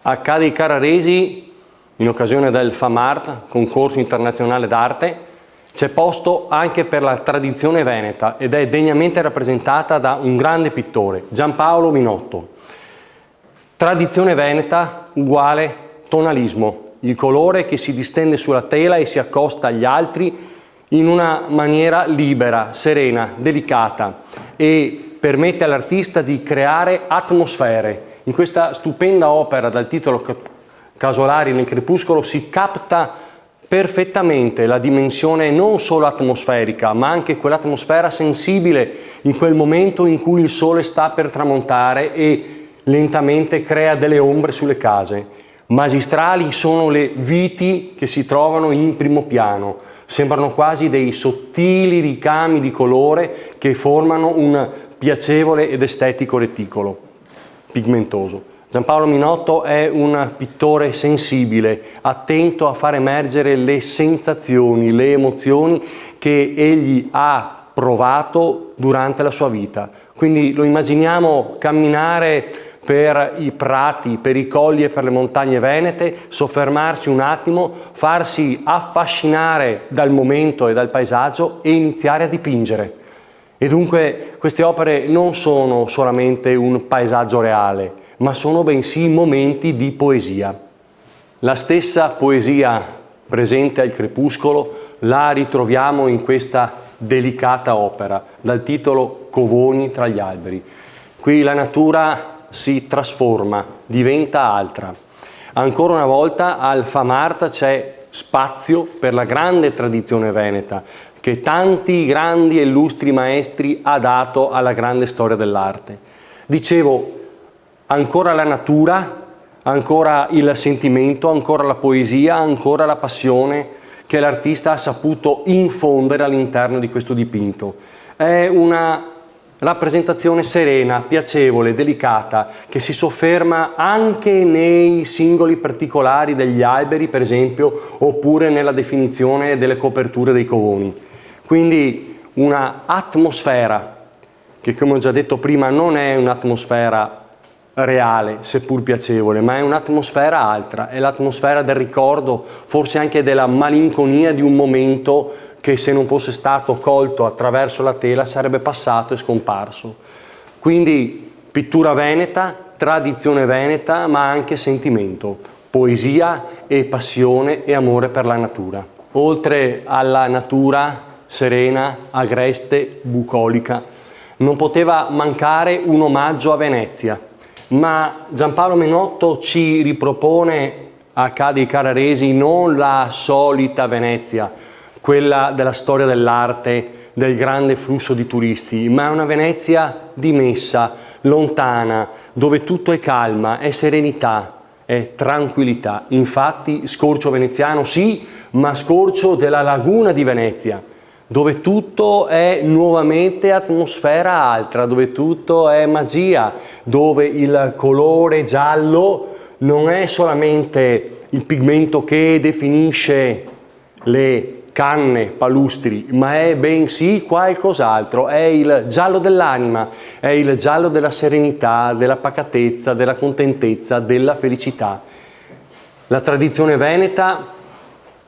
A Ca' dei Carraresi, in occasione del FAMART, concorso internazionale d'arte, c'è posto anche per la tradizione veneta ed è degnamente rappresentata da un grande pittore, Giampaolo Minotto. Tradizione veneta uguale tonalismo, il colore che si distende sulla tela e si accosta agli altri in una maniera libera, serena, delicata e permette all'artista di creare atmosfere. In questa stupenda opera dal titolo Casolari nel crepuscolo si capta perfettamente la dimensione non solo atmosferica, ma anche quell'atmosfera sensibile in quel momento in cui il sole sta per tramontare e lentamente crea delle ombre sulle case. Magistrali sono le viti che si trovano in primo piano, sembrano quasi dei sottili ricami di colore che formano un piacevole ed estetico reticolo pigmentoso. Giampaolo Minotto è un pittore sensibile, attento a far emergere le sensazioni, le emozioni che egli ha provato durante la sua vita. Quindi lo immaginiamo camminare per i prati, per i colli e per le montagne venete, soffermarsi un attimo, farsi affascinare dal momento e dal paesaggio e iniziare a dipingere. E dunque queste opere non sono solamente un paesaggio reale, ma sono bensì momenti di poesia. La stessa poesia presente al crepuscolo la ritroviamo in questa delicata opera, dal titolo Covoni tra gli alberi. Qui la natura si trasforma, diventa altra. Ancora una volta al FAMART c'è spazio per la grande tradizione veneta che tanti grandi e illustri maestri ha dato alla grande storia dell'arte. Dicevo, ancora la natura, ancora il sentimento, ancora la poesia, ancora la passione che l'artista ha saputo infondere all'interno di questo dipinto. È una rappresentazione serena, piacevole, delicata, che si sofferma anche nei singoli particolari degli alberi, per esempio, oppure nella definizione delle coperture dei covoni. Quindi una atmosfera che, come ho già detto prima, non è un'atmosfera reale, seppur piacevole, ma è un'atmosfera altra, è l'atmosfera del ricordo, forse anche della malinconia di un momento che se non fosse stato colto attraverso la tela sarebbe passato e scomparso. Quindi pittura veneta, tradizione veneta, ma anche sentimento, poesia e passione e amore per la natura. Oltre alla natura serena, agreste, bucolica, non poteva mancare un omaggio a Venezia, ma Giampaolo Minotto ci ripropone a Ca' dei Carraresi non la solita Venezia, quella della storia dell'arte, del grande flusso di turisti, ma è una Venezia dimessa, lontana, dove tutto è calma, è serenità, è tranquillità. Infatti scorcio veneziano sì, ma scorcio della laguna di Venezia, dove tutto è nuovamente atmosfera altra, dove tutto è magia, dove il colore giallo non è solamente il pigmento che definisce le canne palustri, ma è bensì qualcos'altro, è il giallo dell'anima, è il giallo della serenità, della pacatezza, della contentezza, della felicità. La tradizione veneta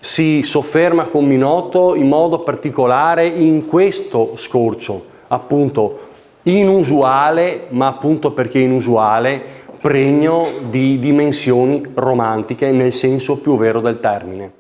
si sofferma con Minotto in modo particolare in questo scorcio, appunto inusuale, ma appunto perché inusuale, pregno di dimensioni romantiche nel senso più vero del termine.